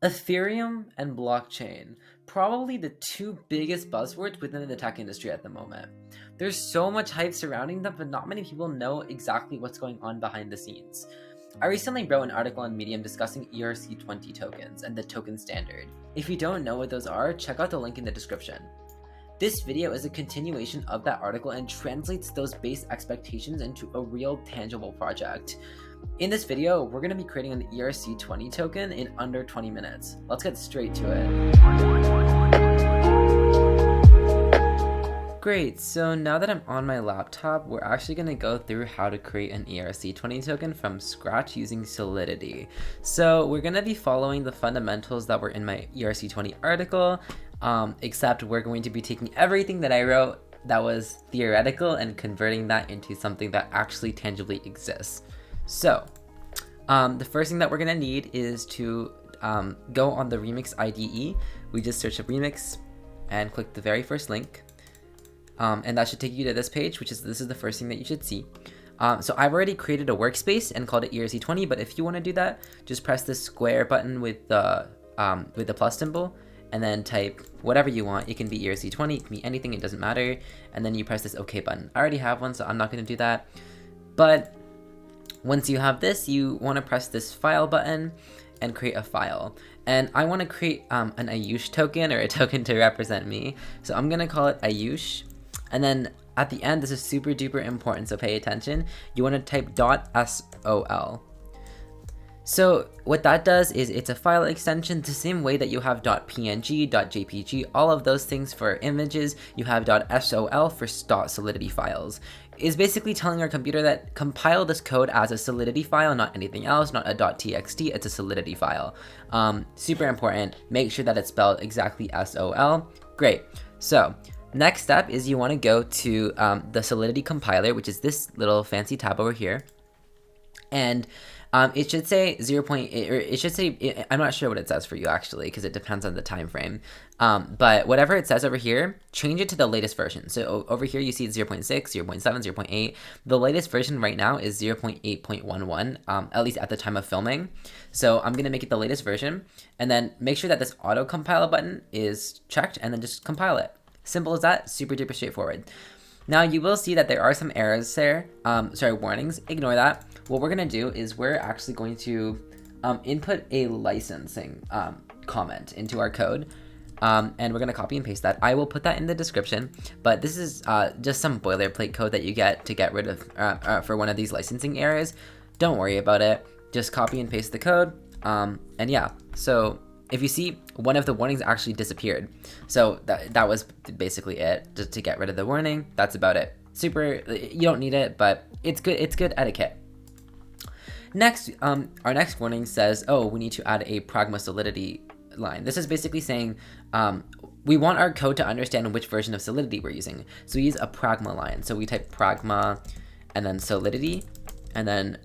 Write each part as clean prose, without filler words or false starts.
Ethereum and blockchain, probably the two biggest buzzwords within the tech industry at the moment. There's so much hype surrounding them, but not many people know exactly what's going on behind the scenes. I recently wrote an article on Medium discussing ERC-20 tokens and the token standard. If you don't know what those are, check out the link in the description. This video is a continuation of that article and translates those base expectations into a real tangible project. In this video, we're going to be creating an ERC-20 token in under 20 minutes. Let's get straight to it. Great, so now that I'm on my laptop, we're actually going to go through how to create an ERC-20 token from scratch using Solidity. So we're going to be following the fundamentals that were in my ERC-20 article, except we're going to be taking everything that I wrote that was theoretical and converting that into something that actually tangibly exists. So, the first thing that we're going to need is to go on the Remix IDE. We just search up Remix and click the very first link. And that should take you to this page, this is the first thing that you should see. So I've already created a workspace and called it ERC-20, but if you want to do that, just press the square button with the plus symbol, and then type whatever you want. It can be ERC-20, it can be anything, it doesn't matter. And then you press this OK button. I already have one, so I'm not going to do that. But once you have this, you want to press this file button and create a file. And I want to create an Ayush token, or a token to represent me. So I'm going to call it Ayush. And then at the end, this is super duper important, so pay attention. You want to type .sol. So what that does is it's a file extension, the same way that you have .png, .jpg, all of those things for images. You have .sol for .solidity files. It's basically telling our computer that compile this code as a Solidity file, not anything else, not a .txt, it's a Solidity file. Super important, make sure that it's spelled exactly SOL. Great, so next step is you want to go to the Solidity compiler, which is this little fancy tab over here. And it should say 0.8, or it should say, I'm not sure what it says for you actually, because it depends on the time frame. But whatever it says over here, change it to the latest version. So over here you see 0.6, 0.7, 0.8. The latest version right now is 0.8.11, at least at the time of filming. So I'm going to make it the latest version, and then make sure that this auto compile button is checked, and then just compile it. Simple as that, super duper straightforward. Now you will see that there are some errors there, warnings, ignore that. What we're gonna do is we're actually going to input a licensing comment into our code, and we're gonna copy and paste that. I will put that in the description, but this is just some boilerplate code that you get to get rid of for one of these licensing errors. Don't worry about it, just copy and paste the code, and yeah, so if you see, one of the warnings actually disappeared. So that was basically it, just to get rid of the warning. That's about it. Super, you don't need it, but it's good etiquette. Next, our next warning says, oh, we need to add a Pragma Solidity line. This is basically saying we want our code to understand which version of Solidity we're using. So we use a Pragma line. So we type Pragma and then Solidity, and then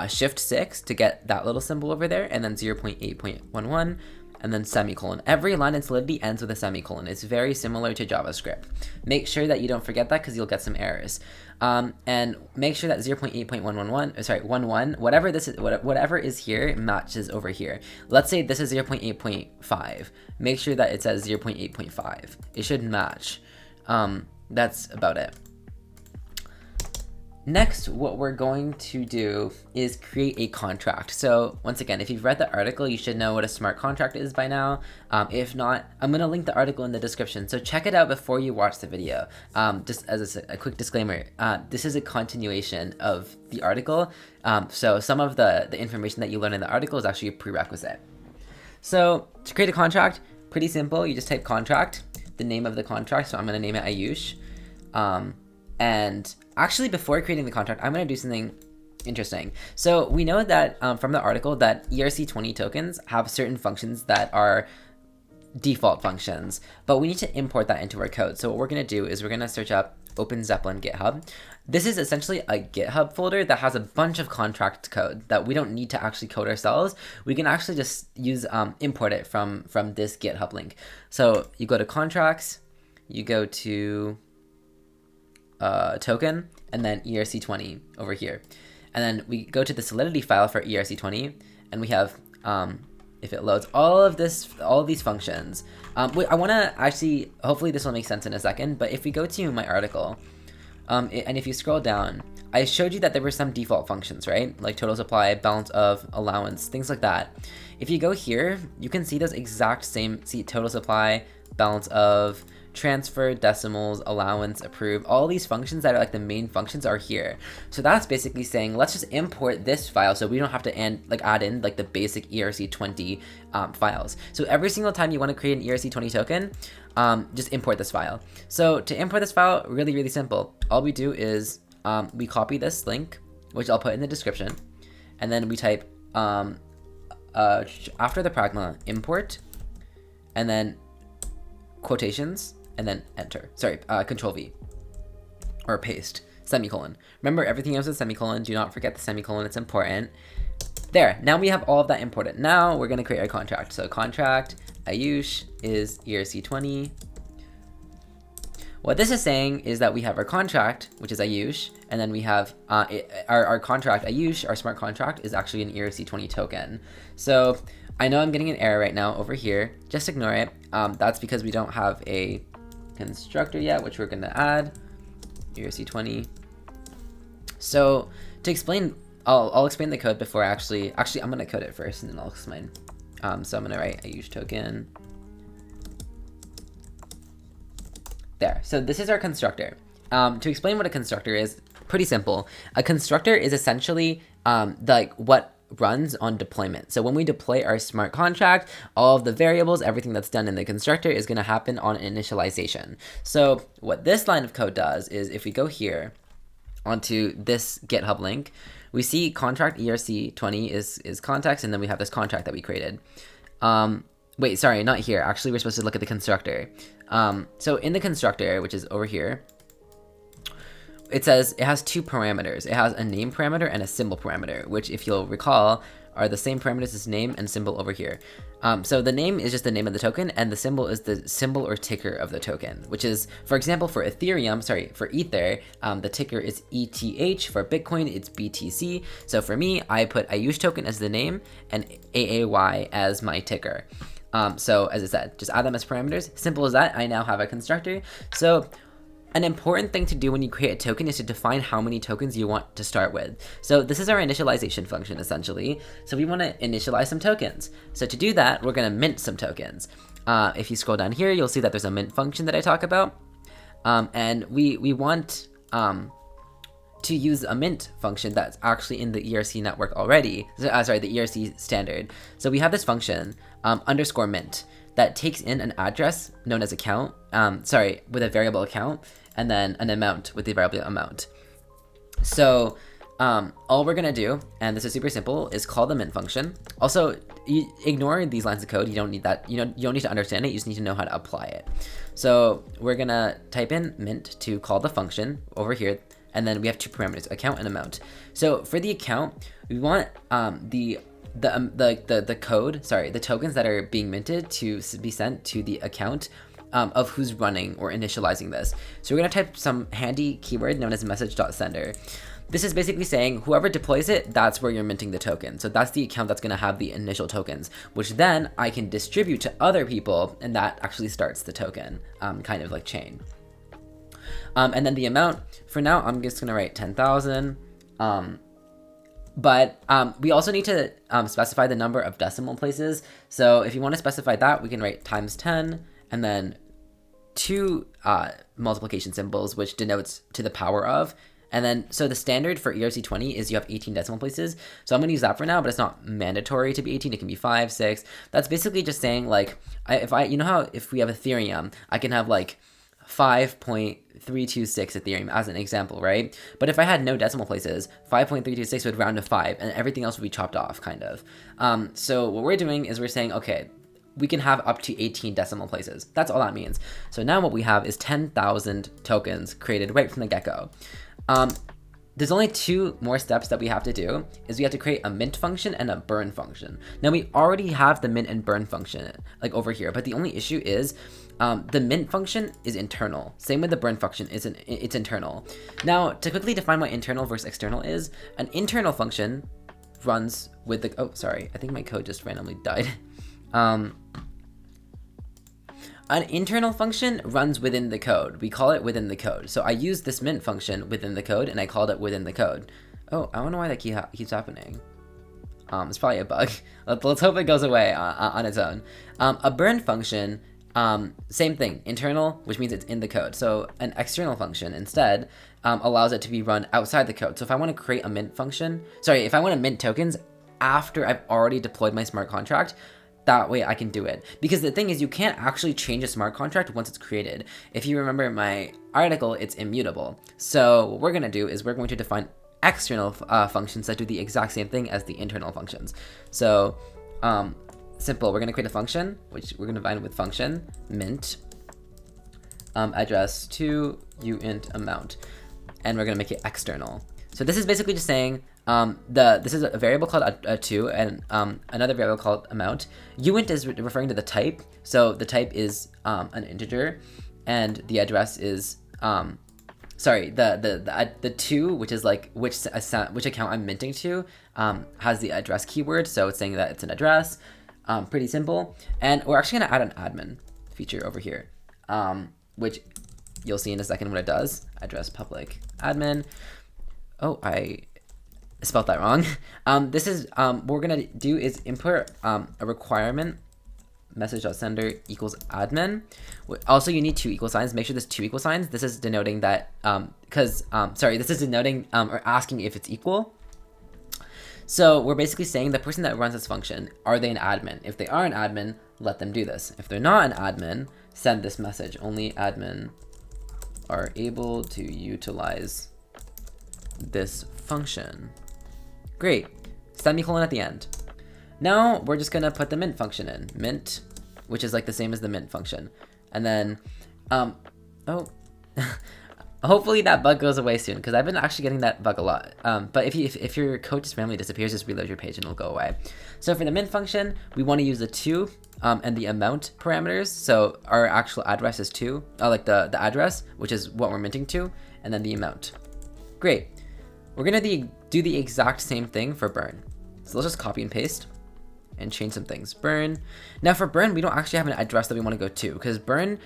Shift 6 to get that little symbol over there, and then 0.8.11, and then semicolon. Every line in Solidity ends with a semicolon. It's very similar to JavaScript. Make sure that you don't forget that, because you'll get some errors. And make sure that 0.8.111, whatever is here matches over here. Let's say this is 0.8.5. Make sure that it says 0.8.5. It should match. That's about it. Next, what we're going to do is create a contract. So once again, if you've read the article, you should know what a smart contract is by now. If not, I'm going to link the article in the description. So check it out before you watch the video. Just as a quick disclaimer, this is a continuation of the article. So some of the information that you learn in the article is actually a prerequisite. So to create a contract, pretty simple. You just type contract, the name of the contract. So I'm going to name it Ayush. And actually, before creating the contract, I'm going to do something interesting. So we know that from the article that ERC-20 tokens have certain functions that are default functions, but we need to import that into our code. So what we're going to do is we're going to search up OpenZeppelin GitHub. This is essentially a GitHub folder that has a bunch of contract code that we don't need to actually code ourselves. We can actually just use import it from this GitHub link. So you go to contracts, you go to token, and then ERC-20 over here. And then we go to the Solidity file for ERC-20, and we have if it loads, all of these functions. Wait, I want to actually, hopefully this will make sense in a second, but if we go to my article, and if you scroll down, I showed you that there were some default functions, right? Like total supply, balance of, allowance, things like that. If you go here, you can see those exact same, see total supply, balance of, transfer, decimals, allowance, approve, all these functions that are like the main functions are here. So that's basically saying, let's just import this file so we don't have to add in like the basic ERC-20 files. So every single time you want to create an ERC-20 token, just import this file. So to import this file, really, really simple. All we do is we copy this link, which I'll put in the description, and then we type after the Pragma import, and then quotations, and then enter. Sorry, Control V, or paste, semicolon. Remember, everything else is semicolon. Do not forget the semicolon, it's important. There, now we have all of that imported. Now we're gonna create our contract. So contract Ayush is ERC-20. What this is saying is that we have our contract, which is Ayush, and then we have our contract Ayush, our smart contract, is actually an ERC-20 token. So I know I'm getting an error right now over here. Just ignore it. That's because we don't have a constructor yet, which we're gonna add, ERC-20. So to explain, I'll explain the code before actually I'm gonna code it first and then I'll explain. So I'm gonna write Ayush token. There, so this is our constructor. To explain what a constructor is, pretty simple. A constructor is essentially like what runs on deployment. So when we deploy our smart contract, all of the variables, everything that's done in the constructor is going to happen on initialization. So what this line of code does is if we go here onto this GitHub link, we see contract ERC-20 is context, and then we have this contract that we created. Wait, sorry, not here. Actually, we're supposed to look at the constructor. So in the constructor, which is over here, it says it has two parameters. It has a name parameter and a symbol parameter, which, if you'll recall, are the same parameters as name and symbol over here. So the name is just the name of the token, and the symbol is the symbol or ticker of the token, which is, for example, for Ethereum, sorry, for Ether, the ticker is ETH. For Bitcoin, it's BTC. So for me, I put Ayush token as the name and AAY as my ticker. So as I said, just add them as parameters. Simple as that. I now have a constructor. So an important thing to do when you create a token is to define how many tokens you want to start with. So this is our initialization function, essentially. So we want to initialize some tokens. So to do that, we're going to mint some tokens. If you scroll down here, you'll see that there's a mint function that I talk about. And we want to use a mint function that's actually in the ERC network already. Sorry, the ERC standard. So we have this function, underscore mint, that takes in an address known as account, with a variable account, and then an amount with the variable amount. So all we're gonna do, and this is super simple, is call the mint function. Also, ignore these lines of code. You don't need that. You don't need to understand it. You just need to know how to apply it. So we're gonna type in mint to call the function over here, and then we have two parameters, account and amount. So for the account, we want the code, sorry, the tokens that are being minted to be sent to the account of who's running or initializing this. So we're gonna type some handy keyword known as message.sender. This is basically saying whoever deploys it, that's where you're minting the token. So that's the account that's gonna have the initial tokens, which then I can distribute to other people, and that actually starts the token, kind of like chain. And then the amount, for now, I'm just gonna write 10,000. But we also need to specify the number of decimal places. So if you want to specify that, we can write times 10 and then two multiplication symbols, which denotes to the power of. And then, so the standard for ERC-20 is you have 18 decimal places. So I'm going to use that for now, but it's not mandatory to be 18. It can be 5, 6. That's basically just saying, like, you know how if we have Ethereum, I can have like 5.326 Ethereum as an example, right? But if I had no decimal places, 5.326 would round to 5, and everything else would be chopped off, kind of. So what we're doing is we're saying, okay, we can have up to 18 decimal places. That's all that means. So now what we have is 10,000 tokens created right from the get-go. There's only two more steps that we have to do, is we have to create a mint function and a burn function. Now we already have the mint and burn function, like over here, but the only issue is the mint function is internal. Same with the burn function, it's internal. Now, to quickly define what internal versus external is, an internal function runs with the, oh, sorry, I think my code just randomly died. An internal function runs within the code. We call it within the code. So I use this mint function within the code, and I called it within the code. Oh, I don't know why that keeps happening. It's probably a bug. Let's hope it goes away on its own. A burn function, same thing, internal, which means it's in the code. So an external function instead allows it to be run outside the code. So if I want to create a mint function, if I want to mint tokens after I've already deployed my smart contract, that way I can do it. Because the thing is, you can't actually change a smart contract once it's created. If you remember my article, it's immutable. So what we're going to do is we're going to define external functions that do the exact same thing as the internal functions. So simple, we're going to create a function, which we're going to define with function mint address to uint amount, and we're going to make it external. So this is basically just saying this is a variable called to and another variable called amount. Uint is referring to the type, so the type is an integer, and the address is the to, which is like which account I'm minting to, has the address keyword, so it's saying that it's an address. Pretty simple, and we're actually gonna add an admin feature over here, which you'll see in a second what it does. Address public admin. Oh, I spelled that wrong. This is what we're gonna do is input a requirement message.sender equals admin. Also, you need two equal signs. Make sure there's two equal signs. This is denoting that this is denoting or asking if it's equal. So we're basically saying the person that runs this function, are they an admin? If they are an admin, let them do this. If they're not an admin, send this message. Only admin are able to utilize this function. Great. Semicolon at the end. Now we're just gonna put the mint function in. Mint, which is like the same as the mint function. And then, hopefully that bug goes away soon, because I've been actually getting that bug a lot. But if your code just randomly disappears, just reload your page and it'll go away. So for the mint function, we want to use the to and the amount parameters. So our actual address is to, like the address, which is what we're minting to, and then the amount. Great. We're gonna do the exact same thing for burn. So let's just copy and paste and change some things. Burn. Now for burn, we don't actually have an address that we want to go to, because burn,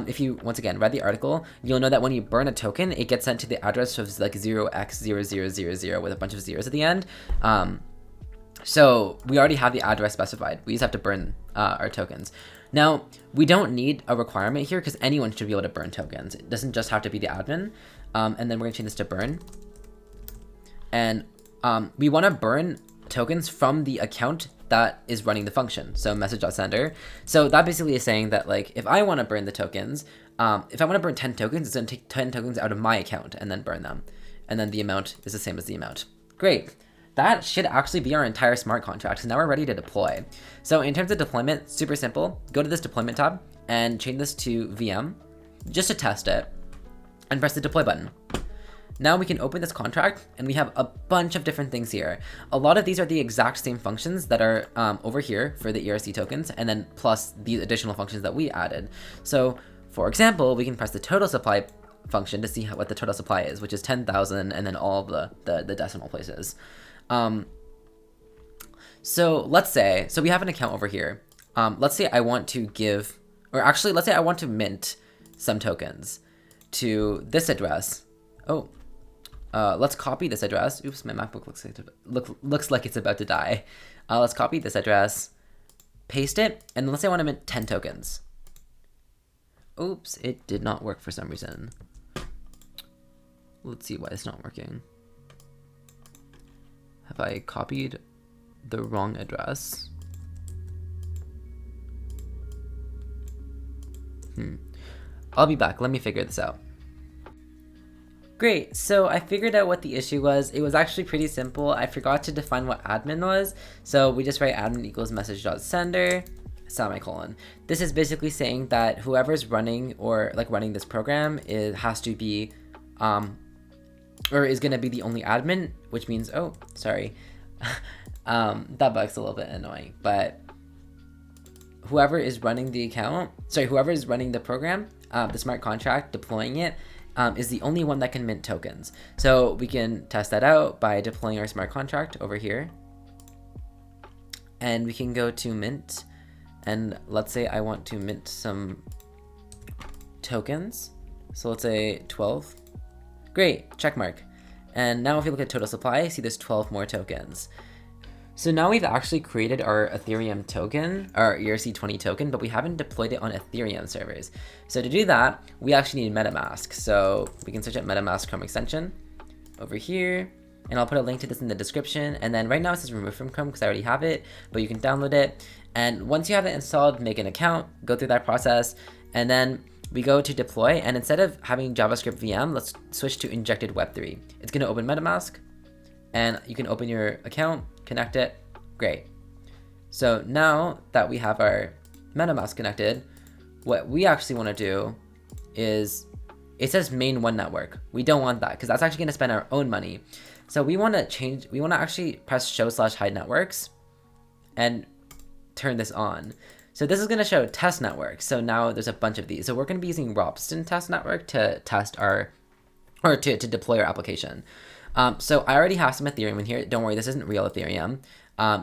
if you once again read the article, you'll know that when you burn a token, it gets sent to the address of like 0x0000 with a bunch of zeros at the end. So we already have the address specified. We just have to burn our tokens. Now we don't need a requirement here, because anyone should be able to burn tokens. It doesn't just have to be the admin. And then we're gonna change this to burn. And we want to burn tokens from the account that is running the function, so message.sender. So that basically is saying that, like, if I want to burn the tokens, if I want to burn 10 tokens, it's going to take 10 tokens out of my account and then burn them. And then the amount is the same as the amount. Great. That should actually be our entire smart contract. So now we're ready to deploy. So in terms of deployment, super simple. Go to this deployment tab and change this to VM just to test it, and press the deploy button. Now we can open this contract, and we have a bunch of different things here. A lot of these are the exact same functions that are over here for the ERC tokens, and then plus these additional functions that we added. So for example, we can press the total supply function to see what the total supply is, which is 10,000, and then all of the decimal places. So let's say, we have an account over here. Let's say I want to let's say I want to mint some tokens to this address. Let's copy this address. Oops, my MacBook looks like it's about to die. Let's copy this address, paste it, and let's say I want to mint 10 tokens. Oops, it did not work for some reason. Let's see why it's not working. Have I copied the wrong address? I'll be back. Let me figure this out. Great, so I figured out what the issue was. It was actually pretty simple. I forgot to define what admin was, so we just write admin equals message.sender, semicolon. This is basically saying that whoever's running running this program has to be, or is gonna be the only admin, which means, that bug's a little bit annoying, but whoever is running the whoever is running the program, the smart contract, deploying it, is the only one that can mint tokens. So we can test that out by deploying our smart contract over here. And we can go to mint And let's say I want to mint some tokens. So let's say 12. Great, check mark. And now if you look at total supply, see there's 12 more tokens. So now we've actually created our Ethereum token, our ERC-20 token, but we haven't deployed it on Ethereum servers. So to do that, we actually need MetaMask. So we can search at MetaMask Chrome extension over here, and I'll put a link to this in the description. And then right now it says remove from Chrome because I already have it, but you can download it. And once you have it installed, make an account, go through that process, and then we go to deploy. And instead of having JavaScript VM, let's switch to injected Web3. It's going to open MetaMask, and you can open your account, connect it. Great. So now that we have our MetaMask connected, what we actually want to do is, it says main one network. We don't want that because that's actually going to spend our own money. So we want to actually press show/hide networks and turn this on. So this is going to show test network. So now there's a bunch of these. So we're going to be using Ropsten test network to test our, or to deploy our application. So I already have some Ethereum in here. Don't worry, this isn't real Ethereum.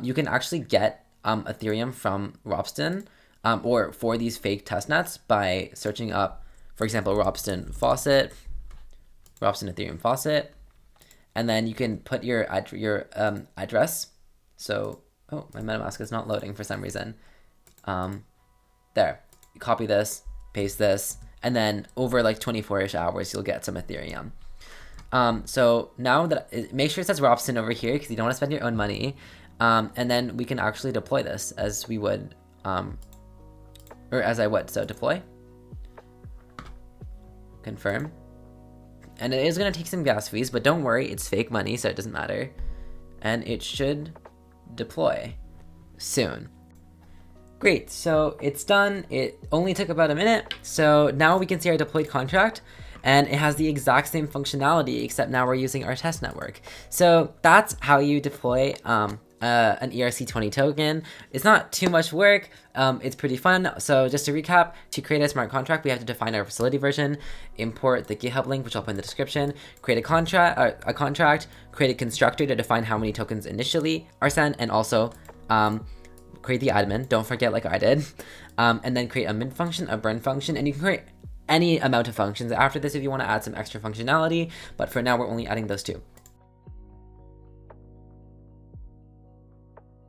You can actually get Ethereum from Ropsten or for these fake testnets by searching up, for example, Ropsten faucet, Ropsten Ethereum faucet, and then you can put your address. So, oh, my MetaMask is not loading for some reason. There, you copy this, paste this, and then over like 24-ish hours, you'll get some Ethereum. So now that make sure it says Ropsten over here because you don't want to spend your own money. And then we can actually deploy this as we would, or as I would. So deploy, confirm, and it is going to take some gas fees, but don't worry, it's fake money, so it doesn't matter. And it should deploy soon. Great, so it's done. It only took about a minute. So now we can see our deployed contract. And it has the exact same functionality, except now we're using our test network. So that's how you deploy an ERC-20 token. It's not too much work. It's pretty fun. So just to recap, to create a smart contract, we have to define our facility version, import the GitHub link, which I'll put in the description, create a contract, create a constructor to define how many tokens initially are sent, and also create the admin. Don't forget like I did. And then create a mint function, a burn function, and you can create any amount of functions after this if you want to add some extra functionality, but for now we're only adding those two.